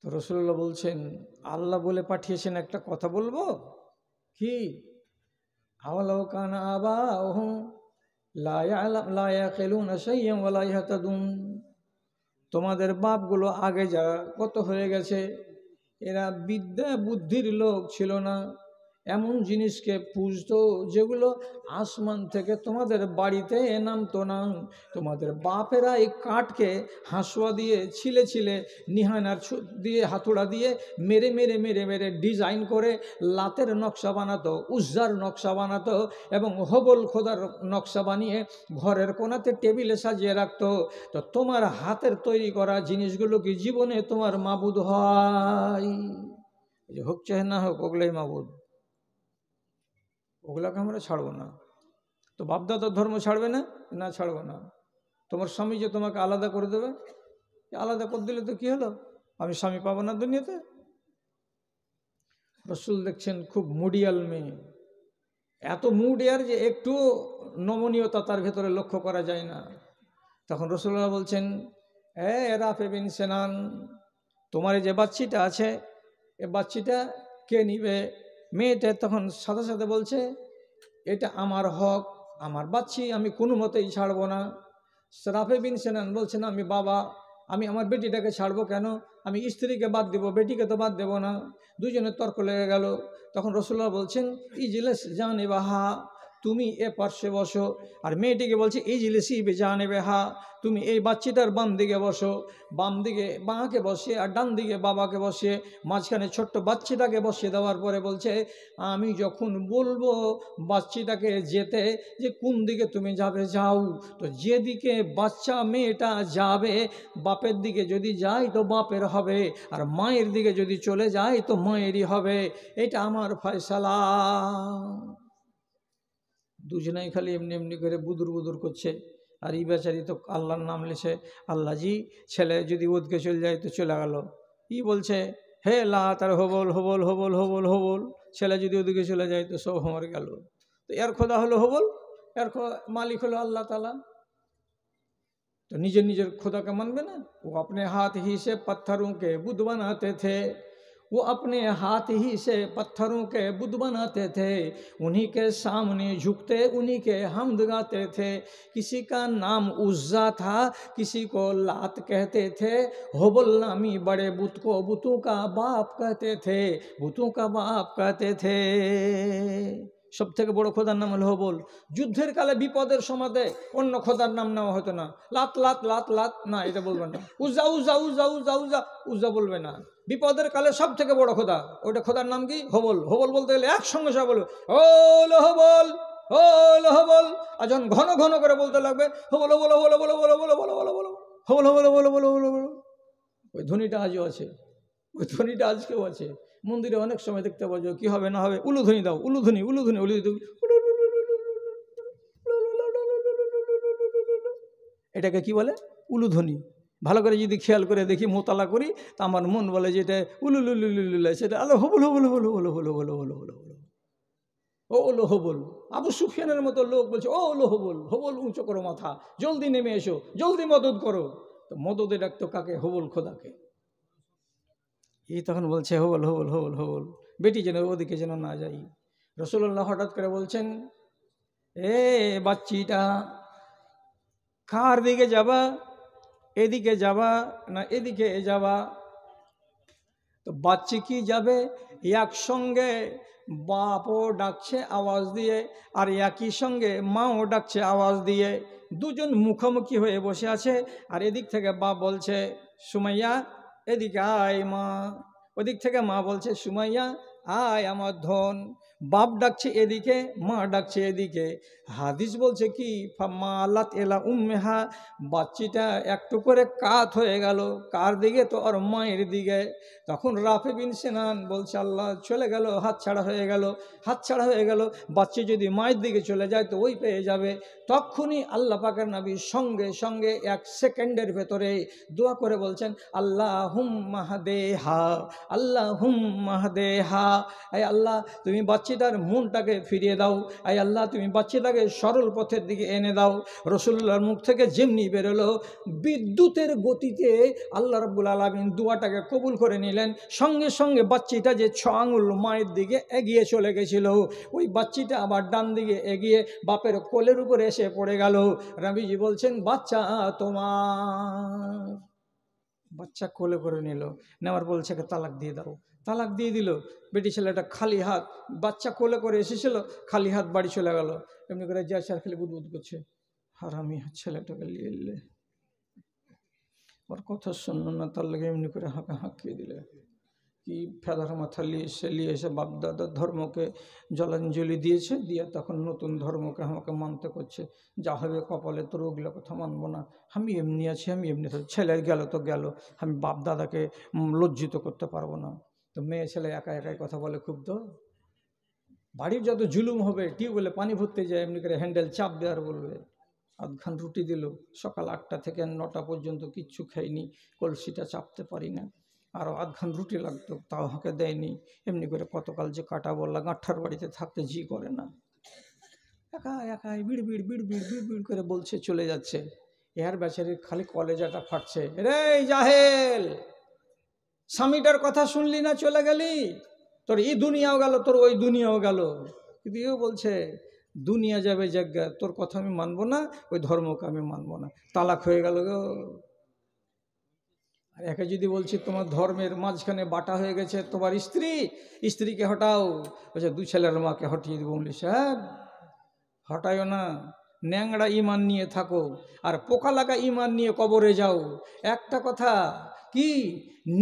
তো রাসূলুল্লাহ বলছেন, আল্লাহ বলে পাঠিয়েছেন একটা কথা বলবো কি? আওয়ালাউ কানা আবাউহুম লা ইয়াকিলুনা শাইয়্যান ওয়া লা ইয়াহতাদুন। তোমাদের বাপগুলো আগে যারা কত হয়ে গেছে, এরা বিদ্যা বুদ্ধির লোক ছিল না, এমন জিনিসকে পুজতো যেগুলো আসমান থেকে তোমাদের বাড়িতে নামতো না। তোমাদের বাপেরা এই কাঠকে হাঁসুয়া দিয়ে ছিলে ছিলে, নিহানার দিয়ে হাতুড়া দিয়ে মেরে মেরে মেরে মেরে ডিজাইন করে লাতের নকশা বানাতো, উজ্জার নকশা বানাতো এবং হবল খোদার নকশা বানিয়ে ঘরের কোণাতে টেবিলে সাজিয়ে রাখতো। তো তোমার হাতের তৈরি করা জিনিসগুলো কি জীবনে তোমার মাবুদ হয়? যে হোক চাহে না হোক, ওগুলোই মাবুদ, ওগুলাকে আমরা ছাড়বো না। তো বাপদাদার ধর্ম ছাড়বে না? না, ছাড়বো না। তোমার স্বামী যে তোমাকে আলাদা করে দেবে, আলাদা করে দিলে তো কি হলো? আমি স্বামী পাবো না দুনিয়াতে? রসুল দেখছেন খুব মুডিয়াল মেয়ে, এত মুডিয়ার যে একটু নমনীয়তা তার ভেতরে লক্ষ্য করা যায় না। তখন রসুল্লাহ বলছেন, রাফে বিন সেনান, তোমার যে বাচ্চিটা আছে, এ বাচ্চিটা কে নিবে? মেয়েটা তখন সাথে সাথে বলছে, এটা আমার হক, আমার বাচ্চি, আমি কোনো মতেই ছাড়বো না। রাফে বিন সেনান বলছেন, আমি বাবা, আমি আমার বেটিটাকে ছাড়বো কেন? আমি স্ত্রীকে বাদ দেবো, বেটিকে তো বাদ দেবো না। দুজনের তর্ক লেগে গেল। তখন রাসূলুল্লাহ বলছেন, ইজলিস জানিবাহা, তুমি এ পার্শ্বে বসো। আর মেয়েটিকে বলছে, ইজলিসি জানিবাহা, তুমি এই বাচ্চিটার বাম দিকে বসো। বাম দিকে মাকে বসিয়ে আর ডান দিকে বাবাকে বসিয়ে মাঝখানে ছোট্ট বাচ্চিটাকে বসিয়ে দেওয়ার পরে বলছে, আমি যখন বলবো বাচ্চিটাকে যেতে, যে কোন দিকে তুমি যাবে যাও, তো যেদিকে বাচ্চা মেয়েটা যাবে, বাপের দিকে যদি যায় তো বাপের হবে, আর মায়ের দিকে যদি চলে যায় তো মায়েরই হবে, এটা আমার ফয়সালা। দুজনেই খালি এমনি এমনি করে বুদুর বুদুর করছে। আর এই বেচারি তো আল্লাহর নাম লিছে, আল্লাহ জি, ছেলে যদি ওদিকে চলে যায় তো চলে গেল। ই বলছে, হে লা তার হবল হবল হবল হবল হবল, ছেলে যদি ওদিকে চলে যায় তো সব মরে গেল। তো এর খোদা হলো হবল, এর মালিক হলো আল্লাহ তাআলা। तो निजे निजे खुदा का मानबे ना। वो अपने हाथ ही से पत्थरों के बुत बनाते थे, वो अपने हाथ ही से पत्थरों के बुत बनाते थे, उन्हीं के सामने झुकते उन्हीं के हमद गाते थे। किसी का नाम उज्जा था, किसी को लात कहते थे, होबल नामी बड़े बुत को बुतों का बाप कहते थे, बुतों का बाप कहते थे। सब থেকে বড় খোদার নাম হলো হবল। যুদ্ধের কালে বিপদের সমাদে অন্য খোদার নাম নেওয়া হতো না। লাত লাত লাত লাত না, এটা বলবেন না। উজ্জা উজ্জা উজ্জা উজ্জা উজ্জা উজ্জা বলবে না। বিপদের কালে সব থেকে বড় খোদা, ওইটা খোদার নাম কি? হবল। হবল বলতে গেলে একসঙ্গে সব বলবে, ও লো হবল, ও লো হবল। আর যখন ঘন ঘন করে বলতে লাগবে, হবল হবল হবল হবল হবল হবল হবল হবল হবল হবল হবল হবল হবল হবল হবল। ওই ধ্বনিটা আজও আছে, ওই ধ্বনিটা আজকেও আছে। মন্দিরে অনেক সময় দেখতে পাওয়া যায়, কি হবে না হবে, উলুধ্বনি দাও, উলুধ্বনি উলুধ্বনি উলুধ্বনি, এটাকে কি বলে? উলুধ্বনি। ভালো করে যদি খেয়াল করে দেখি, মোতালা করি, তা আমার মন বলে যে এটা উলুলুলুলুলুল, সেটা আলো হবল হবল হবল হবল হবল হবল হবল হবল হবল, ও ওলো হবল। আবু সুফিয়ানের মতো লোক বলছে, ও ওলো হবল, হবল উঁচু করো মাথা, জলদি নেমে এসো, জলদি মদত করো। তো মদতে ডাকতো কাকে? হবল খোদাকে। এই তখন বলছে, হবল হবল হবল হবল, বেটি যেন ওদিকে যেন না যাই। রাসূলুল্লাহ হঠাৎ করে বলছেন, এ বাচ্চিটা, কার দিকে যাবা? এদিকে যাবা না এদিকে যাবা? তো বাচ্চি কি যাবে? একসঙ্গে বাপও ডাকছে আওয়াজ দিয়ে, আর একই সঙ্গে মাও ডাকছে আওয়াজ দিয়ে। দুজন মুখোমুখি হয়ে বসে আছে, আর এদিক থেকে বাপ বলছে, সুমাইয়া এদিকে আয় মা। ওদিক থেকে মা বলছে, সুমাইয়া আয় আমার ধন। বাপ ডাকছে এদিকে, মা ডাকছে এদিকে। হাদিস বলছে কি, ফামালাত এলা উম্মেহা, বাচ্চিটা একটু করে কাত হয়ে গেল। কার দিকে? তো ওর মায়ের দিকে। তখন রাফে বিন সেনান বলছে, আল্লাহ, চলে গেল, হাত ছাড়া হয়ে গেল, হাত ছাড়া হয়ে গেল। বাচ্চা যদি মায়ের দিকে চলে যায় তো ওই পেয়ে যাবে। তখনই আল্লাহ পাকের নবী সঙ্গে সঙ্গে 1 সেকেন্ডের ভেতরে দোয়া করে বলছেন, আল্লাহুম্মা হাদেহা, আল্লাহুম্মা হাদেহা। এই আল্লাহ, তুমি বাচ্চি বাচ্চাটার মনটাকে ফিরিয়ে দাও। আয় আল্লাহ তুমি বাচ্চাটাকে সরল পথের দিকে এনে দাও। রাসূলুল্লাহর মুখ থেকে যেমনি বেরোলো বিদ্যুতের গতিতে আল্লাহ রাব্বুল আলামিন দোয়াটাকে কবুল করে নিলেন। সঙ্গে সঙ্গে বাচ্চাটা যে 6 আঙুল মায়ের দিকে এগিয়ে চলে গেছিল, ওই বাচ্চাটা আবার ডান দিকে এগিয়ে বাপের কোলের উপরে এসে পড়ে গেল। নবীজি বলছেন বাচ্চা তোমার। বাচ্চা কোলে করে নিল, নেওয়ার বলছে তালাক দিয়ে দাও। তালাক দিয়ে দিল। বেটি ছেলেটা খালি হাত, বাচ্চা কোলে করে এসেছিল, খালি হাত বাড়ি চলে গেল। এমনি করে যা চার খালি বুদবুদ করছে, হারামি ছেলেটাকে নিয়ে এলে, ওর কথা শুনল না, তার লাগে এমনি করে হাঁকিয়ে দিলে। কি ফেদার মাথা নিয়ে এসে বাপদাদার ধর্মকে জলাঞ্জলি দিয়েছে, দিয়ে তখন নতুন ধর্মকে আমাকে মানতে করছে। যা হবে কপালে, তোর ওগুলো কথা মানবো না, আমি এমনি আছি, আমি এমনি ছেলের গেল তো গেল, আমি বাপদাদাকে লজ্জিত করতে পারবো না। তো মেয়ে ছেলে একা একাই কথা বলে খুব, তো বাড়ির যত জুলুম হবে, টিউবওয়েলে পানি ভরতে যায় এমনি করে হ্যান্ডেল চাপ দেওয়ার বলবে। আধখান রুটি দিল, সকাল 8টা থেকে 9টা পর্যন্ত কিচ্ছু খাইনি, কলসিটা চাপতে পারি না, আরও আধখান রুটি লাগতো, তাও হাঁকে দেয়নি। এমনি করে কতকাল যে কাটাবো, গাঁঠার বাড়িতে থাকতে জি করে না, একা একাই বিড় বিড় বিড় বিড় বিড় বিড় করে বলছে, চলে যাচ্ছে। এর বেচারির খালি কলেজাটা ফাটছে। রে জাহেল, স্বামীটার কথা শুনলি না, চলে গেলি, তোর এই দুনিয়াও গেল, তোর ওই দুনিয়াও গেল। কিন্তু এও বলছে দুনিয়া যাবে জায়গা, তোর কথা আমি মানবো না, ওই ধর্মকে আমি মানবো না। তালাক হয়ে গেল গো। আর একে যদি বলছি তোমার ধর্মের মাঝখানে বাটা হয়ে গেছে তোমার স্ত্রীকে হটাও, বলছে 2 ছেলের মাকে হটিয়ে দেবো। বলি সাহেব হটায়ও না, ন্যাংড়া ইমান নিয়ে থাকো, আর পোকা লাগা ইমান নিয়ে কবরে যাও। একটা কথা কি,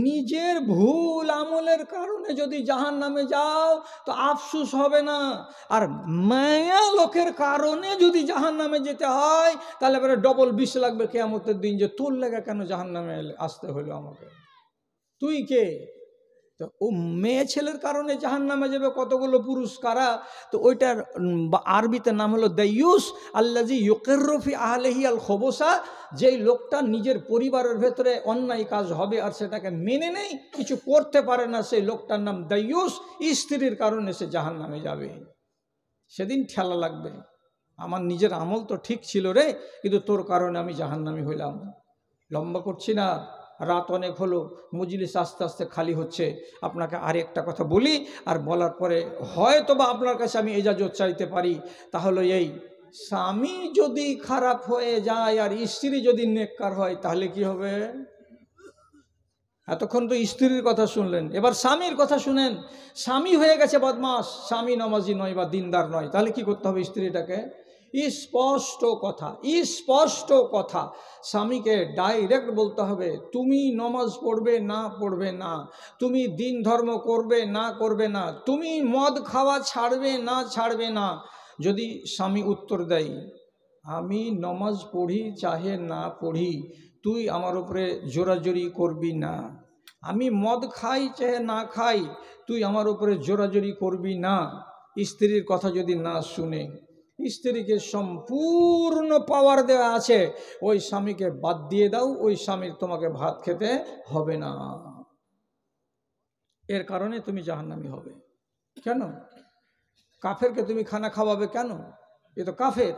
নিজের ভুল আমলের কারণে যদি জাহান্নামে যাও তো আফসোস হবে না, আর মায়া লোকের কারণে যদি জাহান্নামে যেতে হয় তাহলে এবারে ডবল বিষ লাগবে কিয়ামতের দিন, যে তোর লেগে কেন জাহান্নামে আসতে হলো আমাকে, তুই কে? তো ও মেয়ে ছেলের কারণে জাহান্নামে যাবে কতগুলো পুরুষ, কারা? তো ওইটার আরবিতে নাম হলো দাইয়ুস আল্লাজি ইউকিররু ফি আহলিহি আল খবসা। যেই লোকটা নিজের পরিবারের ভেতরে অন্যায় কাজ হবে আর সেটাকে মেনে নেই, কিছু করতে পারে না, সেই লোকটার নাম দাইয়ুস। স্ত্রীর কারণে সে জাহান্নামে যাবে। সেদিন ঠেলা লাগবে, আমার নিজের আমল তো ঠিক ছিল রে, কিন্তু তোর কারণে আমি জাহান্নামী হইলাম। লম্বা করছি না, রাত অনেক হলো, মজলিস আস্তে আস্তে খালি হচ্ছে। আপনাকে আরেকটা কথা বলি, আর বলার পরে হয়তো বা আপনার কাছে আমি ইজাজত চাইতে পারি। তাহলে এই স্বামী যদি খারাপ হয়ে যায় আর স্ত্রী যদি নেককার হয় তাহলে কি হবে? এতক্ষণ তো স্ত্রীর কথা শুনলেন, এবার স্বামীর কথা শুনেন। স্বামী হয়ে গেছে বদমাস, স্বামী নামাজি নয় বা দিনদার নয়, তাহলে কি করতে হবে? স্ত্রীটাকে স্পষ্ট কথা স্বামীকে ডাইরেক্ট বলতে হবে, তুমি নমাজ পড়বে না পড়বে না, তুমি দিন ধর্ম করবে না করবে না, তুমি মদ খাওয়া ছাড়বে না ছাড়বে না। যদি স্বামী উত্তর দেয় আমি নমাজ পড়ি চাহে না পড়ি, তুই আমার উপরে জোরাজোরি করবি না, আমি মদ খাই চাহে না খাই, তুই আমার উপরে জোরাজোরি করবি না। স্ত্রীর কথা যদি না শুনে, স্ত্রীকে সম্পূর্ণ পাওয়ার দেওয়া আছে, ওই স্বামীকে বাদ দিয়ে দাও, ওই স্বামীর তোমাকে ভাত খেতে হবে না, এর কারণে তুমি জাহান্নামী হবে। কেন? কাফেরকে তুমি খানা খাওয়াবে কেন? এ তো কাফের।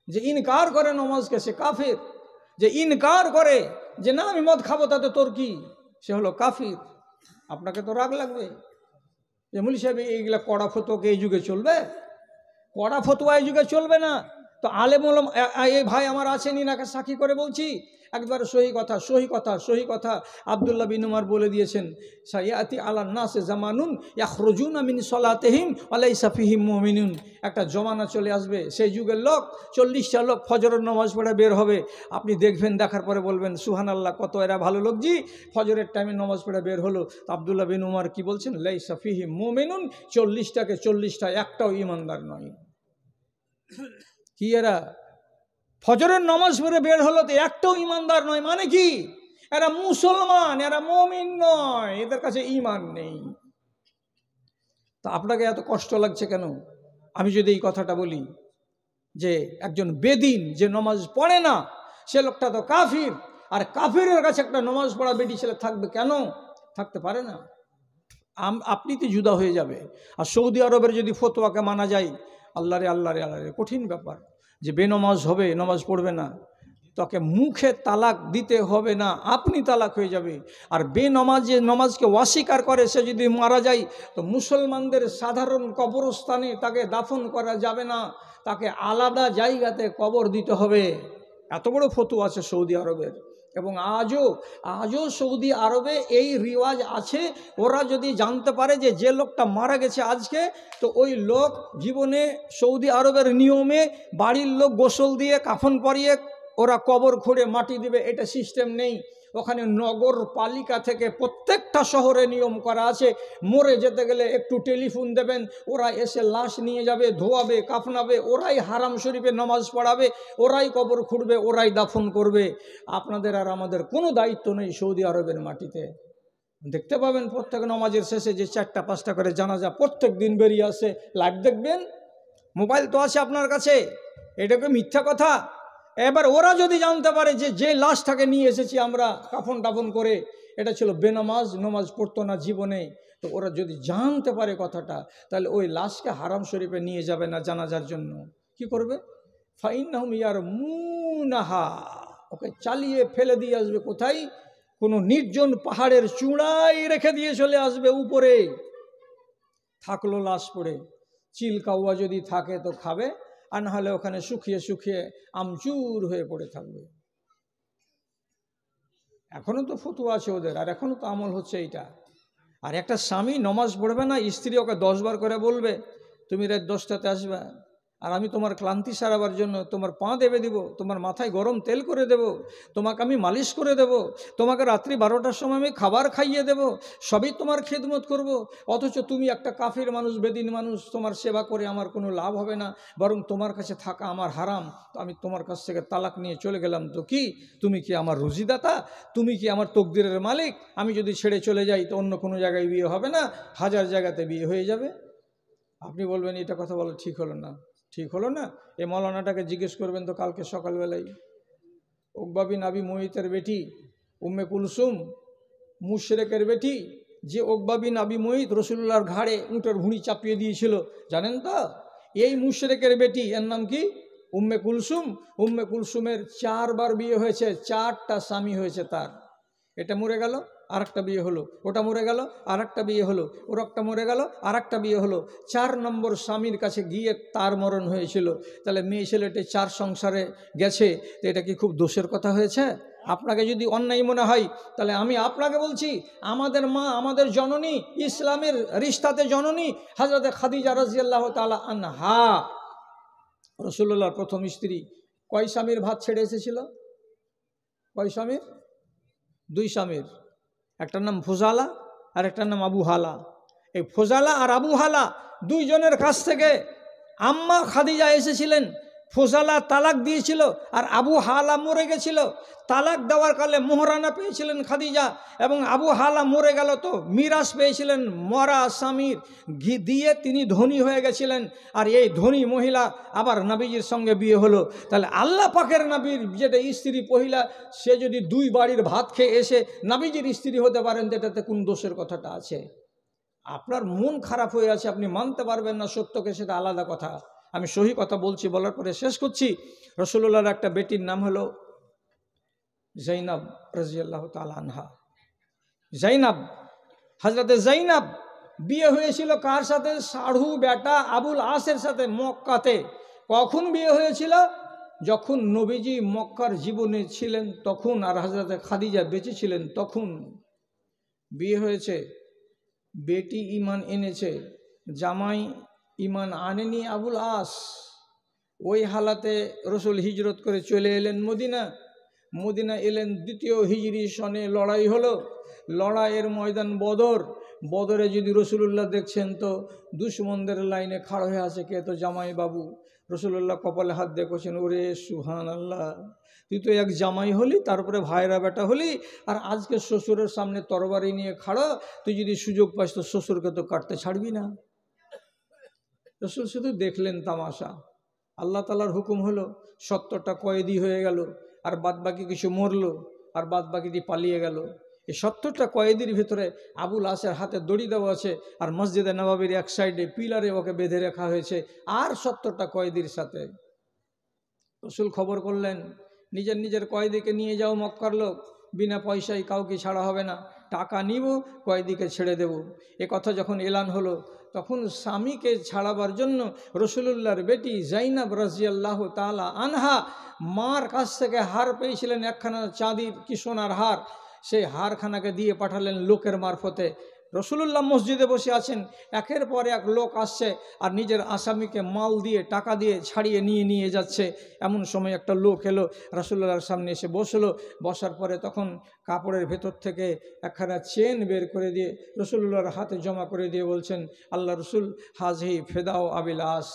যে ইনকার করে নমাজকে সে কাফের, যে ইনকার করে যে না আমি মদ খাবো তাতে তোর কি, সে হলো কাফির। আপনাকে তো রাগ লাগবে যে মুলি সাহেব এইগুলা কড়া ফতোয়াকে এই যুগে চলবে? কড়া ফতোয়া এই যুগে চলবে না। তো আলেম ওলাম এই ভাই আমার আছেন, ইনাকে সাক্ষী করে বলছি, একবারে সহি কথা। আব্দুল্লাহ বিন উমর বলে দিয়েছেন, সাইয়াতি আলান নাস জামানুন ইয়াখরুজুনা মিন সলাতিহিম ওয়া লাইসা ফিহিম মুমিনুন। একটা জমানা চলে আসবে, সেই যুগের লোক 40টা লোক ফজরের নামাজ পড়ে বের হবে, আপনি দেখবেন, দেখার পরে বলবেন সুবহানাল্লাহ, কত এরা ভালো লোক জি, ফজরের টাইমে নামাজ পড়ে বের হলো। তো আব্দুল্লাহ বিন উমর কি বলছেন? লাইসা ফিহিম মুমিনুন, 40টাকে 40টা একটাও ইমানদার নয়। কি এরা ফজরের নামাজ পড়ে বের হলো তো একটাও ইমানদার নয়, মানে কি? এরা মুসলমান, এরা মুমিন নয়, এদের কাছে ঈমান নেই। তা আপনাকে এত কষ্ট লাগছে কেন? আমি যদি এই কথাটা বলি যে একজন বেদিন যে নামাজ পড়ে না সে লোকটা তো কাফির, আর কাফিরের কাছে একটা নামাজ পড়া বেটি ছেলে থাকবে কেন? থাকতে পারে না। আপনি তো জুদা হয়ে যাবে। আর সৌদি আরবের যদি ফতোয়াকে মানা যায়, আল্লাহ রে আল্লাহ রে আল্লাহ রে, কঠিন ব্যাপার যে বেনমাজ হবে, নামাজ পড়বে না, তাকে মুখে তালাক দিতে হবে না, আপনি তালাক হয়ে যাবে। আর বেনমাজে নমাজকে অস্বীকার করে সে যদি মারা যায়, তো মুসলমানদের সাধারণ কবরস্থানে তাকে দাফন করা যাবে না, তাকে আলাদা জায়গাতে কবর দিতে হবে। এত বড় ফতোয়া আছে সৌদি আরবের। এবং আজও সৌদি আরবে এই রিওয়াজ আছে। ওরা যদি জানতে পারে যে লোকটা মারা গেছে আজকে, তো ওই লোক জীবনে সৌদি আরবের নিয়মে বাড়ির লোক গোসল দিয়ে কাফন পরিয়ে ওরা কবর খুঁড়ে মাটি দিবে, এটা সিস্টেম নেই। ওখানে নগরপালিকা থেকে প্রত্যেকটা শহরে নিয়ম করা আছে, মরে যেতে গেলে একটু টেলিফোন দেবেন, ওরা এসে লাশ নিয়ে যাবে, ধোয়াবে, কাফনাবে, ওরাই হারাম শরীফে নামাজ পড়াবে, ওরাই কবর খুঁড়বে, ওরাই দাফন করবে। আপনাদের আর আমাদের কোনো দায়িত্ব নেই সৌদি আরবের মাটিতে। দেখতে পাবেন প্রত্যেক নামাজের শেষে যে 4টা 5টা করে জানাজা প্রত্যেক দিন বেরিয়ে আসে, লাইভ দেখবেন, মোবাইল তো আছে আপনার কাছে, এটাকে মিথ্যা কথা। এবার ওরা যদি জানতে পারে যে লাশটাকে নিয়ে এসেছি আমরা কাফন টাফন করে, এটা ছিল বেনামাজ, নমাজ পড়তো না জীবনে, তো ওরা যদি জানতে পারে কথাটা, তাহলে ওই লাশকে হারাম শরীফে নিয়ে যাবে না জানাজার জন্য। কি করবে? ফাইন্নাহুম ইয়ারমুনাহা, ওকে চালিয়ে ফেলে দিয়ে আসবে কোথায়? কোনো নির্জন পাহাড়ের চূড়ায় রেখে দিয়ে চলে আসবে উপরে। থাকলো লাশ পড়ে, চিল কাউয়া যদি থাকে তো খাবে, আর না হলে ওখানে শুকিয়ে শুকিয়ে আমচুর হয়ে পড়ে থাকবে। এখনো তো ফতোয়া আছে ওদের, আর এখনো তো আমল হচ্ছে এইটা। আর একটা স্বামী নমাজ পড়বে না, স্ত্রী ওকে 10 বার করে বলবে তুমি রাত 10টাতে আসবে, আর আমি তোমার ক্লান্তি সারাবার জন্য তোমার পা দেবে দিব, তোমার মাথায় গরম তেল করে দেব, তোমাকে আমি মালিশ করে দেব, তোমাকে রাত্রি 12টার সময় আমি খাবার খাইয়ে দেব, সবই তোমার খেদমত করব। অথচ তুমি একটা কাফির মানুষ, বেদিন মানুষ, তোমার সেবা করে আমার কোনো লাভ হবে না, বরং তোমার কাছে থাকা আমার হারাম, তো আমি তোমার কাছ থেকে তালাক নিয়ে চলে গেলাম। তো কি তুমি কি আমার রুজিদাতা? তুমি কি আমার তকদিরের মালিক? আমি যদি ছেড়ে চলে যাই তো অন্য কোনো জায়গায় বিয়ে হবে না, 1000 জায়গাতে বিয়ে হয়ে যাবে। আপনি বলবেন এটা কথা বলা ঠিক হলো না। ঠিক হলো না? এই মৌলানাটাকে জিজ্ঞেস করবেন তো কালকে সকালবেলায়। উকবা বিন আবি মুয়িতের বেটি উম্মে কুলসুম, মুশরিকের বেটি, যে উকবা বিন আবি মুয়িত রাসূলুল্লাহর ঘাড়ে উটের ভুঁড়ি চাপিয়ে দিয়েছিল, জানেন তো? এই মুশরিকের বেটি, এর নাম কি? উম্মে কুলসুম। উম্মে কুলসুমের 4 বার বিয়ে হয়েছে, 4টা স্বামী হয়েছে তার। এটা মরে গেল, আরেকটা বিয়ে হলো, ওটা মরে গেল, আরেকটা বিয়ে হলো, ওর একটা মরে গেল, আরেকটা বিয়ে হলো। 4 নম্বর স্বামীর কাছে গিয়ে তার মরণ হয়েছিল। তাহলে মেয়ে ছেলেটি 4 সংসারে গেছে, তো এটা কি খুব দোষের কথা হয়েছে? আপনাকে যদি অন্যায় মনে হয়, তাহলে আমি আপনাকে বলছি, আমাদের মা, আমাদের জননী, ইসলামের রিশতাতে জননী হযরতে খাদিজা রাদিয়াল্লাহু তাআলা আনহা, রাসূলুল্লাহর প্রথম স্ত্রী, কয় স্বামীর ভাত ছেড়ে এসেছিল? কয় স্বামীর? 2 স্বামীর। একটার নাম ফোজালা আর একটার নাম আবু হালা। এই ফোজালা আর আবু হালা 2 জনের কাছ থেকে আম্মা খাদিজা এসেছিলেন। ফোজালা তালাক দিয়েছিল আর আবু হালা মরে গেছিল। তালাক দেওয়ার কালে মোহরানা পেয়েছিলেন খাদিজা, এবং আবু হালা মরে গেল তো মিরাস পেয়েছিলেন মরা স্বামীর ঘি দিয়ে, তিনি ধনী হয়ে গেছিলেন। আর এই ধনী মহিলা আবার নবীজির সঙ্গে বিয়ে হলো। তাহলে আল্লাহ পাকের নবীর যেটা স্ত্রী পহিলা, সে যদি 2 বাড়ির ভাত খেয়ে এসে নবীজির স্ত্রী হতে পারেন, এটাতে কোন দোষের কথাটা আছে? আপনার মন খারাপ হয়ে আছে, আপনি মানতে পারবেন না সত্যকে, সেটা আলাদা কথা। আমি সহি কথা বলছি, বলার পরে শেষ করছি। রাসূলুল্লাহর একটা বেটির নাম হলো জাইনাব রাদিয়াল্লাহু তাআলা আনহা। জাইনাব, হযরতে জাইনাব বিয়ে হয়েছিল কার সাথে? সাধু বেটা আবুল আসের সাথে, মক্কাতে। কখন বিয়ে হয়েছিল? যখন নবীজি মক্কার জীবনে ছিলেন তখন, আর হযরতে খাদিজা বেঁচে ছিলেন তখন বিয়ে হয়েছে। বেটি ঈমান এনেছে, জামাই ঈমান আনেনি আবুল আস। ওই হালাতে রসুল হিজরত করে চলে এলেন মদিনা। মদিনা এলেন 2য় হিজরি সনে, লড়াই হলো। লড়াইয়ের ময়দান বদর। বদরে যদি রসুলুল্লাহ দেখছেন তো দুশ্মনদের লাইনে খাড়া হয়ে আছে কে? তো জামাই বাবু। রসুলুল্লাহ কপালে হাত দেখছেন, ওরে সুবহানাল্লাহ, তুই তো এক জামাই হলি, তারপরে ভাইরা বেটা হলি, আর আজকে শ্বশুরের সামনে তরবারি নিয়ে খাড়া। তুই যদি সুযোগ পাস তো শ্বশুরকে তো কাটতে ছাড়বি না। রসুল শুধু দেখলেন তামাশা। আল্লাহ তাআলার হুকুম হলো, 70টা কয়েদি হয়ে গেল, আর বাদবাকি কিছু মরলো, আর বাদবাকিটি পালিয়ে গেল। এই 70টা কয়েদির ভিতরে আবুল আসের হাতে দড়ি দেওয়া আছে, আর মসজিদে নবাবির এক সাইডে পিলারে ওকে বেঁধে রাখা হয়েছে আর 70টা কয়েদির সাথে। রসুল খবর করলেন, নিজের নিজের কয়েদিকে নিয়ে যাও মক্কার লোক, বিনা পয়সায় কাউকে ছাড়া হবে না, টাকা নিব, কয়েদিকে ছেড়ে দেব। এ কথা যখন এলান হলো, তখন স্বামীকে ছাড়াবার জন্য রসুলুল্লাহর বেটি জাইনাব রাজিয়াল্লাহু তাআলা আনহা মার কাছ থেকে হার পেয়েছিলেন, একখানা চাঁদির কি সোনার হার, সেই হারখানাকে দিয়ে পাঠালেন লোকের মারফতে। রসুলুল্লাহ মসজিদে বসে আছেন, একের পর এক লোক আসছে আর নিজের আসামিকে মাল দিয়ে টাকা দিয়ে ছাড়িয়ে নিয়ে যাচ্ছে। এমন সময় একটা লোক এলো, রসুলুল্লাহর সামনে এসে বসলো। বসার পরে তখন কাপড়ের ভেতর থেকে একখানা চেন বের করে দিয়ে রসুলুল্লাহর হাতে জমা করে দিয়ে বলছেন, আল্লাহ রসুল, হাজহি ফেদাও আবিল আস,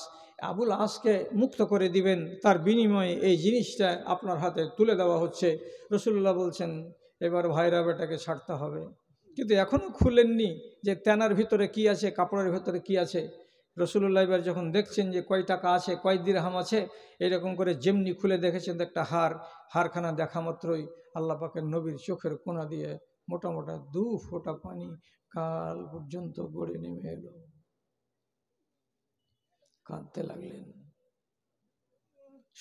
আবুল আসকে মুক্ত করে দিবেন, তার বিনিময়ে এই জিনিসটা আপনার হাতে তুলে দেওয়া হচ্ছে। রসুলুল্লাহ বলছেন, এবার ভাইরা বেটাকে ছাড়তে হবে। কিন্তু এখনও খুলেননি যে তেনার ভিতরে কি আছে, কাপড়ের ভিতরে কি আছে। রসুলুল্লাহ এবার যখন দেখছেন যে কয় টাকা আছে, কয় দিরহাম আছে, এরকম করে যেমনি খুলে দেখেছেন একটা হারখানা দেখা মাত্রই আল্লাহ পাকের নবীর চোখের কোনা দিয়ে মোটা মোটা 2 ফোঁটা পানি কাল পর্যন্ত গড়ে নেমে এলো। কাঁদতে লাগলেন।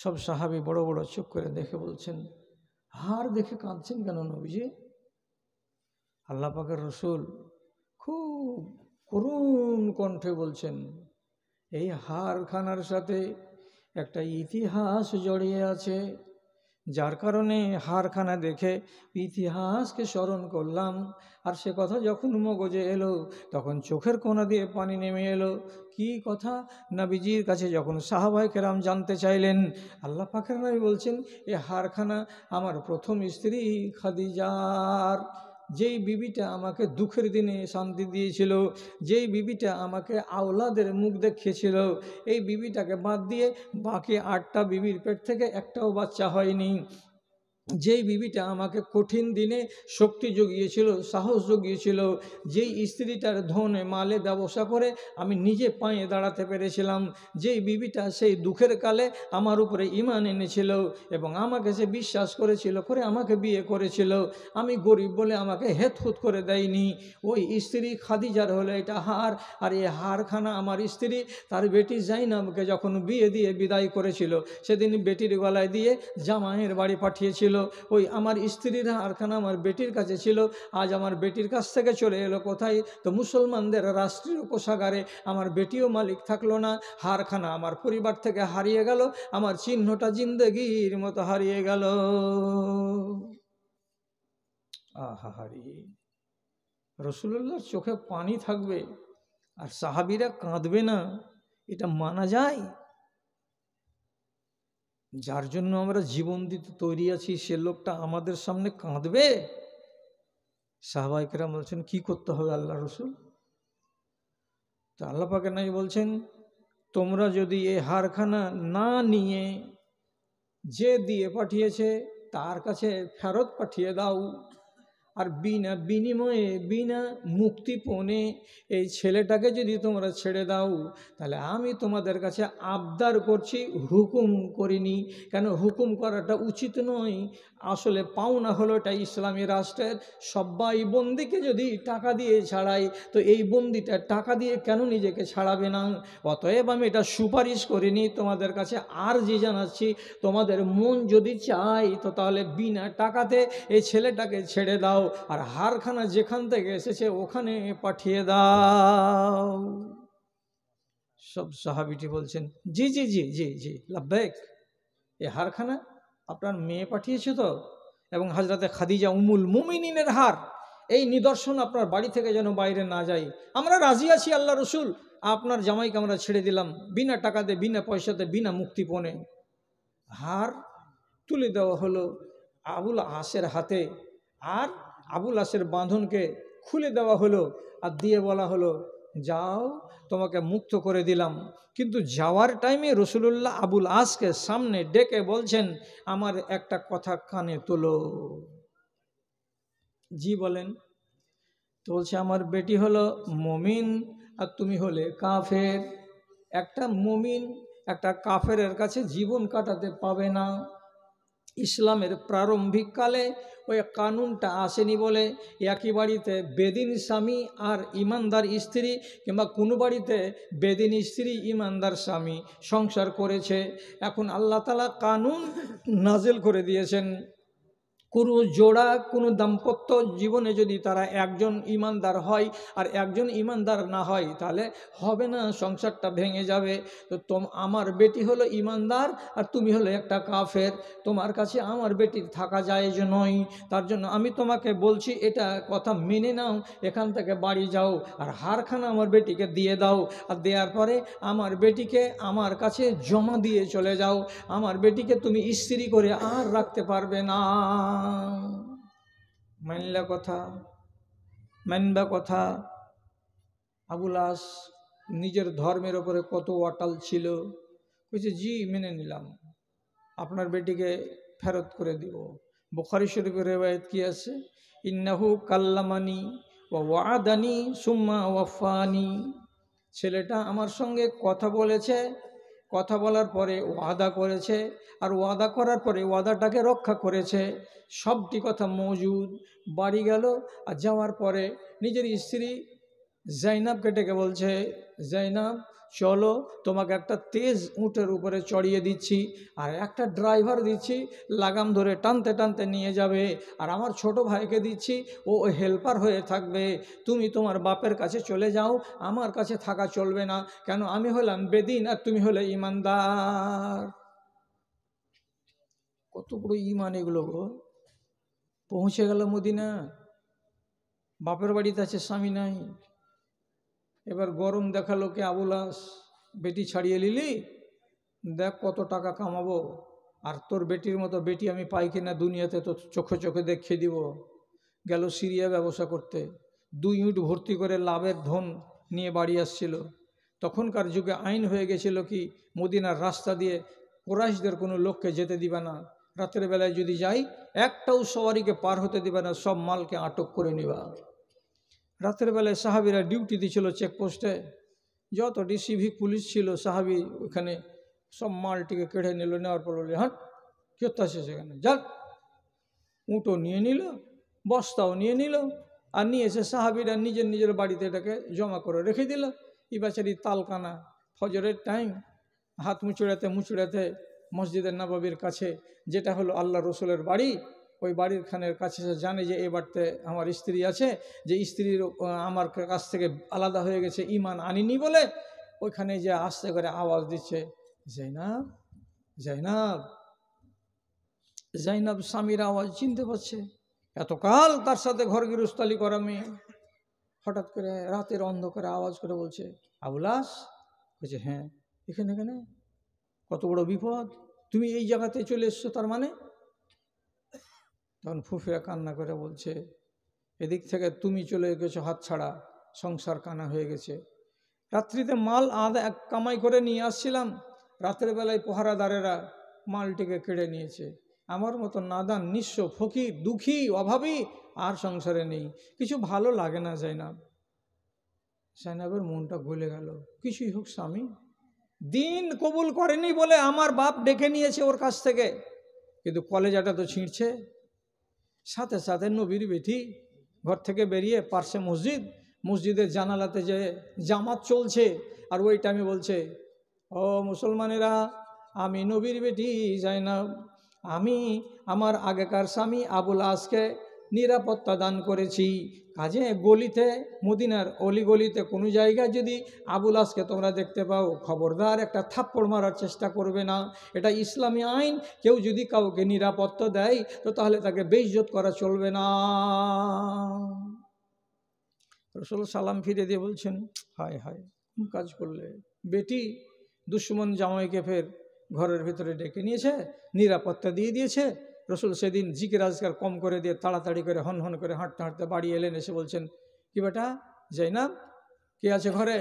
সব সাহাবী বড় বড় চোখ করে দেখে বলছেন, হার দেখে কাঁদছেন কেন নবীজি? আল্লাহ পাকের রসুল খুব করুণ কণ্ঠে বলছেন, এই হারখানার সাথে একটা ইতিহাস জড়িয়ে আছে, যার কারণে হারখানা দেখে ইতিহাসকে স্মরণ করলাম। আর সে কথা যখন মগজে এলো, তখন চোখের কোনা দিয়ে পানি নেমে এলো। কি কথা? নবীজির কাছে যখন সাহাবায়ে কেরাম জানতে চাইলেন, আল্লাহ পাকের নবী বলছেন, এই হারখানা আমার প্রথম স্ত্রী খাদিজার, যেই বিবিটা আমাকে দুঃখের দিনে শান্তি দিয়েছিল, যেই বিবিটা আমাকে আওলাদের মুখ দেখিয়েছিল, এই বিবিটাকে বাদ দিয়ে বাকি 8টা বিবির পেট থেকে একটাও বাচ্চা হয়নি। যেই বিবিটা আমাকে কঠিন দিনে শক্তি জুগিয়েছিল, সাহস জুগিয়েছিল, যেই স্ত্রীটার ধনে মালে ব্যবসা করে আমি নিজে পায়ে দাঁড়াতে পেরেছিলাম, যেই বিবিটা সেই দুঃখের কালে আমার উপরে ঈমান এনেছিল এবং আমাকে সে বিশ্বাস করেছিল, করে আমাকে বিয়ে করেছিল, আমি গরিব বলে আমাকে হেতহুত করে দেয়নি, ওই স্ত্রী খাদিজার হলো এটা হার। আর এই হারখানা আমার স্ত্রী তার বেটি জাইনাবকে যখন বিয়ে দিয়ে বিদায় করেছিল, সেদিন বেটির গলায় দিয়ে জামাইয়ের বাড়ি পাঠিয়েছিল। ওই আমার স্ত্রীর হারখানা আমার বেটির কাছে ছিল, আজ আমার বেটির কাছ থেকে চলে এলো কোথায়? তো মুসলমানদের রাষ্ট্রীয় কোষাগারে। আমার বেটিও মালিক থাকলো না, হারখানা আমার পরিবার থেকে হারিয়ে গেল, আমার চিহ্নটা জিন্দগির মতো হারিয়ে গেল। আহাহারি! রসুলুল্লাহর চোখে পানি থাকবে আর সাহাবীরা কাঁদবে না, এটা মানা যায়? যার জন্য আমরা জীবন দিতে তৈরি আছি, সে লোকটা আমাদের সামনে কাঁদবে? সাহাবায়ে কেরাম বলছেন, কি করতে হবে আল্লাহ রসুল? তো আল্লাহ পাক নাই বলছেন, তোমরা যদি এই হারখানা না নিয়ে যে দিয়ে পাঠিয়েছে তার কাছে ফেরত পাঠিয়ে দাও, আর বিনা বিনিময়ে বিনা মুক্তিপণে এই ছেলেটাকে যদি তোমরা ছেড়ে দাও, তাহলে আমি তোমাদের কাছে আবদার করছি, হুকুম করিনি। কেন হুকুম করাটা উচিত নয়, আসলে পাওনা হলো এটা ইসলামী রাষ্ট্রের। সবাই বন্দিকে যদি টাকা দিয়ে ছাড়ায়, তো এই বন্দিটা টাকা দিয়ে কেন নিজেকে ছাড়াবে না? অতএব আমি এটা সুপারিশ করিনি, তোমাদের কাছে আরজি জানাচ্ছি, তোমাদের মন যদি চায় তো তাহলে বিনা টাকাতে এই ছেলেটাকে ছেড়ে দাও, আর হারখানা যেখান থেকে এসেছে ওখানে পাঠিয়ে দাও। সব সাহাবীটি বলছেন, জি জি জি জি জি লাব্বাইক। এই হারখানা আপনার মেয়ে পাঠিয়েছে তো, এবং হযরতে খাদিজা উম্মুল মুমিনিনের হার, এই নিদর্শন আপনার বাড়ি থেকে যেন বাইরে না যায়। আমরা রাজি আছি আল্লাহ রসুল, আপনার জামাইকে আমরা ছেড়ে দিলাম বিনা টাকাতে, বিনা পয়সাতে, বিনা মুক্তিপণে। হার তুলে দেওয়া হলো আবুল আসের হাতে, আর আবুল আসের বাঁধনকে খুলে দেওয়া হলো, আর দিয়ে বলা হলো, যাও, তোমাকে মুক্ত করে দিলাম। কিন্তু যাওয়ার টাইমে রসুলুল্লাহ আবুল আসকে সামনে ডেকে বলছেন, আমার একটা কথা কানে তোলো। জি বলেন। তো বলছে, আমার বেটি হলো মমিন আর তুমি হলে কাফের। একটা মমিন একটা কাফেরের কাছে জীবন কাটাতে পাবে না। ইসলামের প্রারম্ভিক কালে ওই কানুনটা আসেনি বলে একই বাড়িতে বেদিন স্বামী আর ইমানদার স্ত্রী, কিংবা কোনো বাড়িতে বেদিন স্ত্রী ইমানদার স্বামী সংসার করেছে। এখন আল্লাহ তাআলা কানুন নাজিল করে দিয়েছেন, কোনো জোড়া, কোনো দাম্পত্য জীবনে যদি তারা একজন ইমানদার হয় আর একজন ইমানদার না হয়, তাহলে হবে না, সংসারটা ভেঙে যাবে। তো আমার বেটি হলো ইমানদার আর তুমি হলো একটা কাফের, তোমার কাছে আমার বেটির থাকা জায়েজ নয়। তার জন্য আমি তোমাকে বলছি, এটা কথা মেনে নাও, এখান থেকে বাড়ি যাও আর হারখানা আমার বেটিকে দিয়ে দাও, আর দেওয়ার পরে আমার বেটিকে আমার কাছে জমা দিয়ে চলে যাও। আমার বেটিকে তুমি স্ত্রী করে আর রাখতে পারবে না। মানলা কথা, মানবা কথা। আবুল আস নিজের ধর্মের ওপরে কত অটল ছিল। বলছে জি মেনে নিলাম, আপনার বেটিকে ফেরত করে দিব। বুখারী শরীফের রিওয়ায়াত কি আছে, ইন্নাহু কাল্লামানি ওয়া ওয়াদানি সুম্মা ওয়াফানি। ছেলেটা আমার সঙ্গে কথা বলেছে, কথা বলার পরে ওয়াদা করেছে, আর ওয়াদা করার পরে ওয়াদাটাকে রক্ষা করেছে। সবটি কথা মজুদ। বাড়ি গেল, আর যাওয়ার পরে নিজের স্ত্রী জাইনাবকে ডেকে বলছে, জাইনাব চলো, তোমাকে একটা তেজ উটের উপরে চড়িয়ে দিচ্ছি আর একটা ড্রাইভার দিচ্ছি, লাগাম ধরে টানতে টানতে নিয়ে যাবে, আর আমার ছোট ভাইকে দিচ্ছি, ও হেল্পার হয়ে থাকবে। তুমি তোমার বাপের কাছে চলে যাও, আমার কাছে থাকা চলবে না, কেন আমি হলাম বেদিন আর তুমি হলে ইমানদার। কত বড় ইমান এগুলো গো। পৌঁছে গেল মদিনা, বাপের বাড়িতে আছে, স্বামী নাই। এবার গরম দেখালো কে, আবুল আস, বেটি ছাড়িয়ে নিলি, দেখ কত টাকা কামাবো, আর তোর বেটির মতো বেটি আমি পাই কিনা দুনিয়াতে তো চোখে চোখে দেখিয়ে দিব। গেল সিরিয়া ব্যবসা করতে, 2 ইউট ভর্তি করে লাভের ধন নিয়ে বাড়ি আসছিল। তখনকার যুগে আইন হয়ে গেছিল কি, মদিনার রাস্তা দিয়ে কুরাইশদের কোনো লোককে যেতে দিবে না, রাতের বেলায় যদি যাই একটাও সওয়ারিকে পার হতে দিবে না, সব মালকে আটক করে নিবা। রাতের বেলায় সাহাবিরা ডিউটি দিয়েছিল চেকপোস্টে, যত সিভিক পুলিশ ছিল সাহাবি ওখানে সব মালটিকে কেড়ে নিল, নেওয়ার পর বলল হাট কি হচ্ছে সেখানে, যাক উঁটো নিয়ে নিল, বস্তাও নিয়ে নিল, আর নিয়ে এসে সাহাবিরা নিজের নিজের বাড়িতে এটাকে জমা করে রেখে দিল। এই বেচারি তালকানা, ফজরের টাইম, হাত মুচড়াতে মুচড়াতে মসজিদে নববীর কাছে, যেটা হলো আল্লাহ রসুলের বাড়ি, ওই বাড়ির খানের কাছে সে জানে যে এই বাড়িতে আমার স্ত্রী আছে, যে স্ত্রীর আমার কাছ থেকে আলাদা হয়ে গেছে, ইমান আনিনি বলে, ওইখানে যে আস্তে করে আওয়াজ দিচ্ছে, জাইনাব জাইনাব। জাইনাব স্বামীর আওয়াজ চিনতে পারছে, এতকাল তার সাথে ঘর গৃহস্থালি করা মেয়ে, হঠাৎ করে রাতের অন্ধকারে আওয়াজ করে বলছে, আবুল আস। বলছে হ্যাঁ, এখানে এখানে কত বড় বিপদ, তুমি এই জায়গাতে চলে এসছো তার মানে? তখন ফুফিয়া কান্না করে বলছে, এদিক থেকে তুমি চলে গেছো হাত ছাড়া, সংসার কানা হয়ে গেছে। রাত্রিতে মাল কামাই করে নিয়ে আসছিলাম, রাতের বেলায় পহারাদারেরা মালটিকে কেড়ে নিয়েছে। আমার মতো নাদান, নিঃস্ব, ফকির, দুঃখী, অভাবী আর সংসারে নেই, কিছু ভালো লাগে না জাইনাব। জাইনাবের মনটা গলে গেল, কিছুই হোক স্বামী, দিন কবুল করেনি বলে আমার বাপ ডেকে নিয়েছে ওর কাছ থেকে, কিন্তু কলেজাটা তো ছিঁড়ছে। সাথে সাথে নবীর বেটি ঘর থেকে বেরিয়ে পার্শ্বে মসজিদ, মসজিদের জানালাতে যে জামাত চলছে, আর ওই টাইমে বলছে, ও মুসলমানেরা, আমি নবীর বেটি জাইনাব, আমি আমার আগেকার স্বামী আবুল আসকে নিরাপত্তা দান করেছি, কাজে গলিতে, মদিনার অলিগলিতে কোনো জায়গায় যদি আবুল আসকে তোমরা দেখতে পাও, খবরদার একটা থাপ্পড় মারার চেষ্টা করবে না, এটা ইসলামী আইন, কেউ যদি কাউকে নিরাপত্তা দেয় তো তাহলে তাকে বেইজ্জত করা চলবে না। রাসূল সালাম ফিরে দিয়ে বলছেন, হায় হায় কোন কাজ করলে, বেটি দুশ্মন জামাইকে ফের ঘরের ভিতরে ডেকে নিয়েছে, নিরাপত্তা দিয়ে দিয়েছে। রাসূল সেদিন জিকির আজকার কম করে দিয়ে তাড়াতাড়ি করে হন হন করে হাঁটতে হাঁটতে বাড়ি এলেন, এসে বলছেন, কি বেটা জাইনাব, কে আছে ঘরে?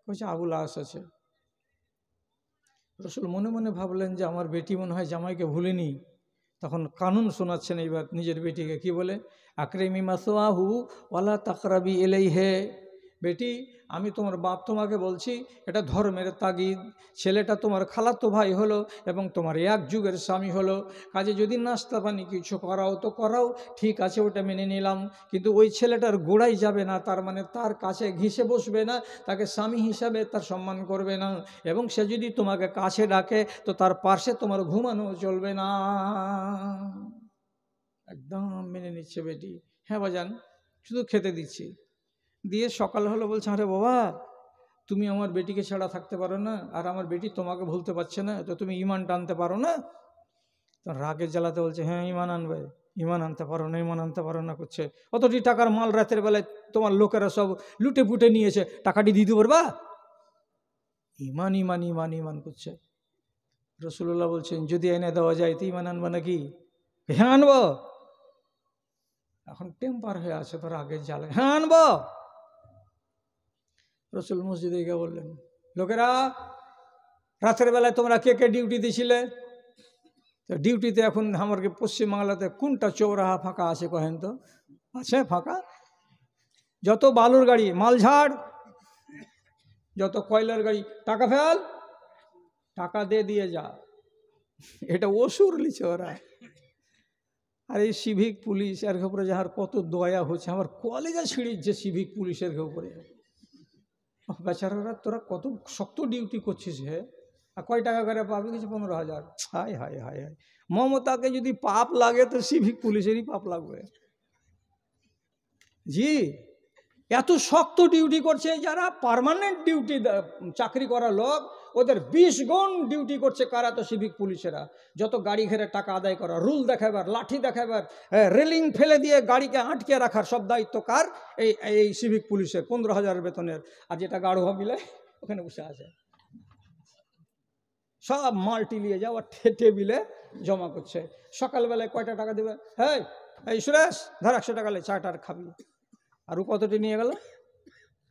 বলছে আবুল আস আছে। রাসূল মনে মনে ভাবলেন যে আমার বেটি মনে হয় জামাইকে ভুলেনি। তখন কানুন শোনাচ্ছেন এইবার নিজের বেটিকে, কি বলে, আকরিমি মাসওয়াহু ওয়ালা তাকরাবি ইলাইহি, বেটি আমি তোমার বাপ তোমাকে বলছি, এটা ধর্মের তাগিদ। ছেলেটা তোমার খালাতো ভাই হলো এবং তোমার এক যুগের স্বামী হলো, কাজে যদি নাস্তা পানি কিছু করাও তো করাও, ঠিক আছে ওটা মেনে নিলাম, কিন্তু ওই ছেলেটার গোড়াই যাবে না, তার মানে তার কাছে ঘেঁষে বসবে না, তাকে স্বামী হিসাবে তার সম্মান করবে না, এবং সে যদি তোমাকে কাছে ডাকে তো তার পাশে তোমার ঘুমানো চলবে না। একদম মেনে নিচ্ছে বেটি। হ্যাঁ বাজান, শুধু খেতে দিচ্ছি। দিয়ে সকাল হলো, বলছে আরে বাবা তুমি আমার বেটিকে ছাড়া থাকতে পারো না, আর আমার বেটি তোমাকে ভুলতে পারছে না, তো তুমি ইমান টানতে পারো না? তো রাগে জ্বালাতে বলছে হ্যাঁ ইমান আনবে, ইমান আনতে পারো না, ইমান আনতে পারো না করছে। অতটি টাকার মাল রাতের বেলায় তোমার লোকেরা সব লুটে পুটে নিয়েছে, টাকাটি দিতে পারবা? ইমান ইমান ইমান ইমান করছে। রসুল্লাহ বলছেন যদি এনে দেওয়া যায় তো ইমান আনবা নাকি? হ্যাঁ আনবো। এখন টেম্পার হয়ে আছে, তো রাগের জ্বালে হ্যাঁ আনবো। রসুল মসজিদে গিয়ে বললেন, লোকেরা রাতের বেলায় তোমরা কে কে ডিউটি দিছিলে? তো ডিউটিতে এখন আমাকে পশ্চিমবাংলাতে কোনটা চৌরাহা ফাঁকা আছে কহেন তো? আছে ফাঁকা? যত বালুর গাড়ি মালঝাড়, যত কয়লার গাড়ি টাকা ফেল, টাকা দিয়ে যা। এটা ওসুর লিছে ওরা। আর এই সিভিক পুলিশ এর উপরে যাহার কত দয়া হচ্ছে, আমার কলেজে ছিঁড়িচ্ছে সিভিক পুলিশের উপরে। বেচারারা তোরা কত শক্ত ডিউটি করছিস হে, আর কয় টাকা করে পাবি? কিছু 15,000। হায় হায় হায় হায়, মমতাকে যদি পাপ লাগে তো সিভিক পুলিশেরই পাপ লাগবে। জি, এত শক্ত ডিউটি করছে, যারা পার্মানেন্ট ডিউটি চাকরি করা লোক ওদের 20 গুণ ডিউটি করছে কারা? তো সিভিক পুলিশেরা। যত গাড়ি ঘেরে টাকা আদায় করা, রুল দেখাবার, লাঠি দেখাবার, রেলিং ফেলে দিয়ে গাড়িকে আটকে রাখার সব দায়িত্ব কার? এই সিভিক পুলিশের 15,000 বেতনের। আর যেটা গাড়োয়া মিলে ওখানে বসে আছে, সব মালটি নিয়ে যাও আর টেবিলে জমা করছে। সকালবেলায় কয়টা টাকা দেবে? হ্যাঁ এই সুরেশ ধর 100 টাকা লে, চাটার খাবি। আর ও কতটি নিয়ে গেল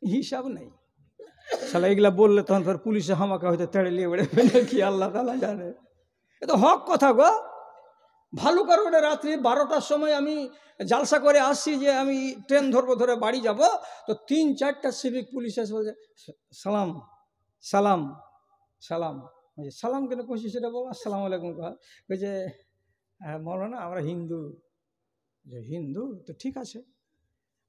হিসাব নেই। শালা এগুলা বললে তখন ফের পুলিশে হামাকা হয়তো তেড়ে নিয়ে বেড়ে ফেলে, কি আল্লাহ তাআলা জানে। এ তো হক কথা গো। ভালুকা রোডে রাত্রি 12টার সময় আমি জালসা করে আসছি, যে আমি ট্রেন ধরবো, ধরে বাড়ি যাব, তো 3-4টা সিভিক পুলিশ এসে বলছে সালাম সালাম সালাম। সালাম কেন কইছি সেটা বলো, আসসালামু আলাইকুম কইছে মৌলানা আমরা হিন্দু। যে হিন্দু তো ঠিক আছে,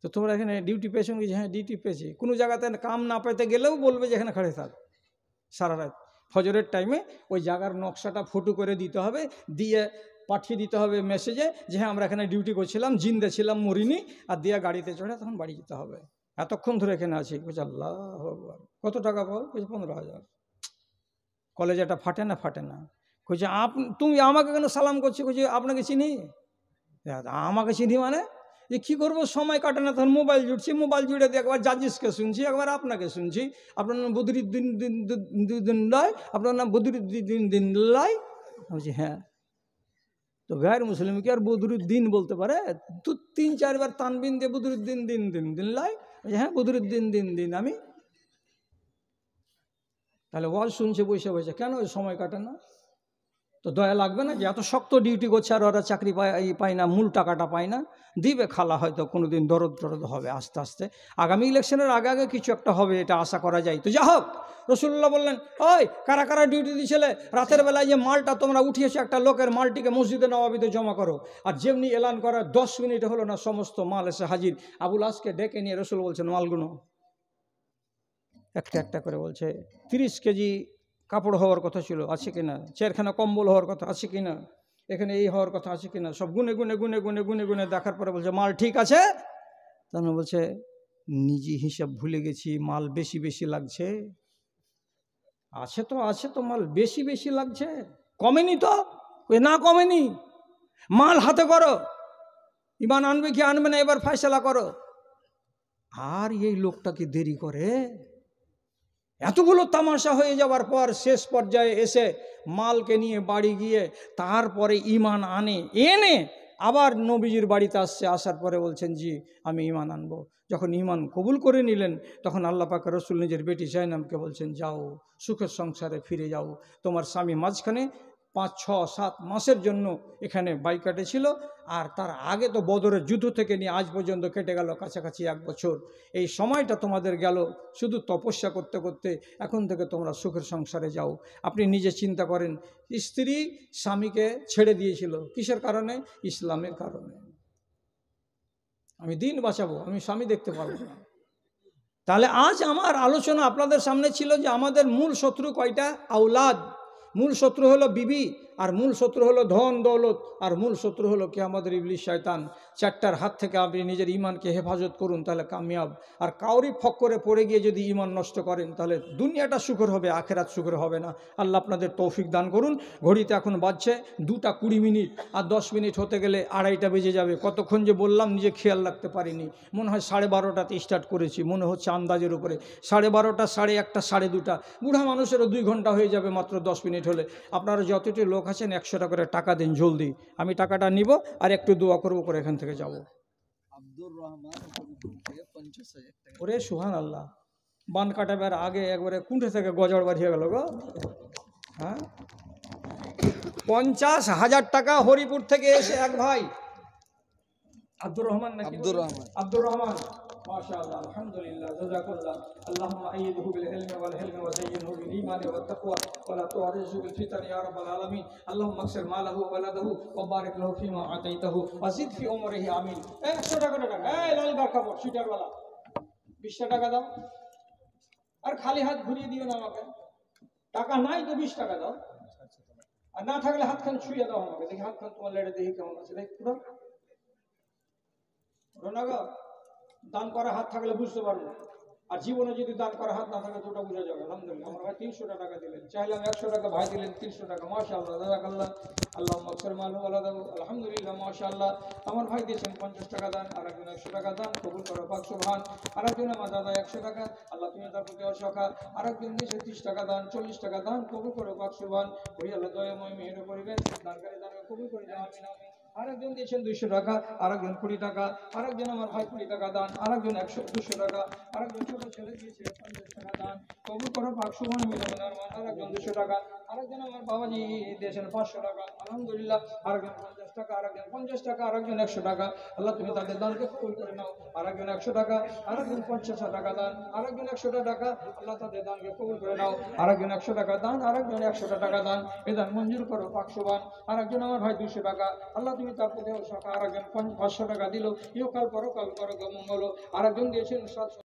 তো তোমরা এখানে ডিউটি পেয়েছো? হ্যাঁ ডিউটি পেয়েছি। কোনো জায়গাতে কাম না পেতে গেলেও বলবে যে এখানে খাড়ে থাক সারা রাত। ফজরের টাইমে ওই জায়গার নকশাটা ফটো করে দিতে হবে, দিয়ে পাঠিয়ে দিতে হবে মেসেজে যে হ্যাঁ আমরা এখানে ডিউটি করছিলাম, জিন্দে ছিলাম, মরিনি, আর দিয়ে গাড়িতে চড়ে তখন বাড়ি যেতে হবে। এতক্ষণ ধরে এখানে আছি। বলছে আল্লাহ কত টাকা পাও? বলছে 15,000। কলেজেটা ফাটে না? ফাটে না। কইছে তুমি আমাকে কেন সালাম করছো? কইছে আপনাকে চিনি। আমাকে চিনি মানে যে কী করবো, সময় কাটে না, তখন মোবাইল জুড়ছি, মোবাইল জুড়ে দিয়ে একবার জাজিসকে শুনছি, একবার আপনাকে শুনছি। আপনার নাম বদরুদ্দিন লয়, আপনার নাম বদরুদ্দিন লয়। বলছি হ্যাঁ। তো গায়ের মুসলিম কি আর বদরুদ্দিন বলতে পারে? তো 3-4 বার তানবিন দিয়ে বদরুদ্দিন দিন লয়। হ্যাঁ বদরুদ্দিন দিন আমি। তাহলে ওয়াজ শুনছে বসে বসে, কেন সময় কাটে না? তো দয়া লাগবে না যে এত শক্ত ডিউটি করছে আর ওরা চাকরি পায় না, মূল টাকাটা পায় না? দিবে খালা, হয়তো কোনো দিন দরদ হবে আস্তে আস্তে, আগামী ইলেকশনের আগে কিছু একটা হবে, এটা আশা করা যায়। তো যা হোক, রসুল্লাহ বললেন ওই কারা কারা ডিউটি দিয়েছিলে রাতের বেলায়, যে মালটা তোমরা উঠিয়েছো একটা লোকের মালটিকে মসজিদে নববীতে জমা করো। আর যেমনি এলান করার 10 মিনিট হলো না, সমস্ত মাল এসে হাজির। আবুল আসকে ডেকে নিয়ে রসুল বলছেন মালগুলো একটা একটা করে। বলছে 30 কেজি কাপড় হওয়ার কথা ছিল, আছে কিনা? 4খানা কম্বল হওয়ার কথা আছে কিনা? এখানে এই হওয়ার কথা আছে কিনা? সব গুনে গুনে গুনে গুনে গুনে গুনে দেখার পরে বলছে মাল ঠিক আছে। তখন বলছে নিজে হিসাব ভুলে গেছি, মাল বেশি বেশি লাগছে। আছে তো মাল বেশি বেশি লাগছে, কমেনি তো? না কমেনি। মাল হাতে করো, ইমান আনবে কি আনবে না এবার ফয়সালা করো। আর এই লোকটা কি দেরি করে? এতগুলো তামাশা হয়ে যাওয়ার পর শেষ পর্যায়ে এসে মালকে নিয়ে বাড়ি গিয়ে তারপরে ইমান এনে আবার নবীজির বাড়িতে আসার পরে বলছেন জি আমি ইমান আনবো। যখন ইমান কবুল করে নিলেন তখন আল্লাহ পাক রসুল নিজের বেটি জাইনাবকে বলছেন যাও সুখের সংসারে ফিরে যাও, তোমার স্বামী মাঝখানে 5-6-7 মাসের জন্য এখানে বাইকাটে ছিল। আর তার আগে তো বদরের যুদ্ধ থেকে নিয়ে আজ পর্যন্ত কেটে গেল কাছাকাছি 1 বছর। এই সময়টা তোমাদের গেল শুধু তপস্যা করতে করতে। এখন থেকে তোমরা সুখের সংসারে যাও। আপনি নিজে চিন্তা করেন, স্ত্রী স্বামীকে ছেড়ে দিয়েছিল কিসের কারণে? ইসলামের কারণে। আমি দিন বাঁচাবো, আমি স্বামী দেখতে পারবো না। তাহলে আজ আমার আলোচনা আপনাদের সামনে ছিল যে আমাদের মূল শত্রু কয়টা? আওলাদ। মূল শত্রু হলো বিবি, আর মূল শত্রু হলো ধন দৌলত, আর মূল শত্রু হলো কি আমাদের ইবলিস শয়তান। 4টার হাত থেকে আপনি নিজের ঈমানকে হেফাজত করুন, তাহলে কামিয়াব। আর কাউরি ফক্করে পড়ে গিয়ে যদি ঈমান নষ্ট করেন তাহলে দুনিয়াটা সুখের হবে, আখেরাত সুখের হবে না। আল্লাহ আপনাদের তৌফিক দান করুন। ঘড়িতে এখন বাজছে 2:20, আর 10 মিনিট হতে গেলে 2:30 বেজে যাবে। কতক্ষণ যে বললাম নিজে খেয়াল রাখতে পারিনি। মনে হয় 12:30তে স্টার্ট করেছি, মনে হচ্ছে আন্দাজের উপরে। 12:30, 1:30, 2:30। বুড়া মানুষেরও 2 ঘন্টা হয়ে যাবে মাত্র 10 মিনিট হলে। আপনারা যতটি লোক আছেন 100 টাকা করে টাকা দিন জলদি। আমি টাকাটা নিব আর একটু দোয়া করবো, করে এখান থেকে যাব। আব্দুর রহমান থেকে 50,000 টাকা। ওরে সুবহানাল্লাহ, বান কাটাবার আগে একবারে কুণ্ঠে থেকে গজড় বাড়িয়ে গেল গো। হ্যাঁ, 50,000 টাকা হরিপুর থেকে এসে এক ভাই আব্দুর রহমান নাকি? আব্দুর রহমান, মাশাআল্লাহ, আলহামদুলিল্লাহ, জাযাকাল্লাহ। আল্লাহুম্মা আইয়িদহু বিল ইলমি ওয়াল হিলমি ওয়া যায়্যিনহু বিল ঈমানি ওয়াত তাকওয়া ওয়া লা তু'রিজহু বিল ফিতানি ইয়া রাব্বাল আলামিন। আল্লাহুম্মা আকসির মালাহু ওয়া ওয়ালাদাহু ওয়া বারিক লাহু ফীমা আতাইতাহু ওয়া জিদ ফি উমরিহি আমিন। 100 টাকা টাকা। এই লালদার কাপড় সিটারওয়ালা, 20 টাকা দাও। আর খালি হাত ঘুরিয়ে দিও না আমাকে। টাকা নাই তো 20 টাকা দাও, আর না থাকলে হাতখান ছুঁয়ে দাও আমাকে, দেখি হাতখান তোমার লেড়ে দেখি কেমন আছে। দেখ পুরো দান করা হাত থাকলে বুঝতে পারবো, আর জীবনে যদি দান করা হাত না থাকে দুটো বুঝা যাবে। আলহামদুলিল্লাহ, আমার ভাই 300 টাকা দিলেন, চাইলাম 100 টাকা, ভাই দিলেন 300 টাকা। মাশাআল্লাহ, জাযাকাল্লাহ। আল্লাহুম্মা আকসির মালাহু ওয়া ওয়ালাদাহু। আলহামদুলিল্লাহ, মাশাআল্লাহ। আমার ভাই দিয়েছেন 50 টাকা দান, আর একজন 100 টাকা দান, কবুল করো পাক সুবহান। আর একজন আমার দাদা 100 টাকা, আল্লাহ তুমি তার প্রতি অসখা। আর একজন দিয়েছে 30 টাকা দান, 40 টাকা দান, কবুল করো পাক সুবহান। ওই আল্লাহ দয়াময় মেহের করিবেন, দানকারী দান কবুল করে দাও, আমিন আমিন। আরেকজন দিয়েছেন 200 টাকা, আরেকজন 20 টাকা, আরেকজন আমার ভাই 20 টাকা দান, আরেকজন 200 টাকা, আরেকজন ছোট ছেলে দিয়েছে 50 টাকা দান, কবুল করো পাক সুবহান মিলাদ আরমান। আরেকজন 200 টাকা, আরেকজন আমার বাবাজি দিয়েছেন 500 টাকা, আলহামদুলিল্লাহ। আরেকজন 50 টাকা, আরেকজন 50 টাকা, আরেকজন 100 টাকা। আল্লাহ তুমি তাদের দানকে কবুল করে নাও। আরেকজন 100 টাকা, আরেকজন 50 টাকা দান, আরেকজন 100 টাকা, আল্লাহ তাদের দানকে কবুল করে নাও। আরেকজন 100 টাকা দান, আরেকজন 100 টাকা দান, এ দান মঞ্জুর করো পাক সুবহান। আরেকজন আমার ভাই 200 টাকা, আল্লাহ তুমি তার প্রতি অসখা। আরেকজন 500 টাকা দিল, ইহকাল পরকাল করো মঙ্গল। আরেকজন দিয়েছেন 700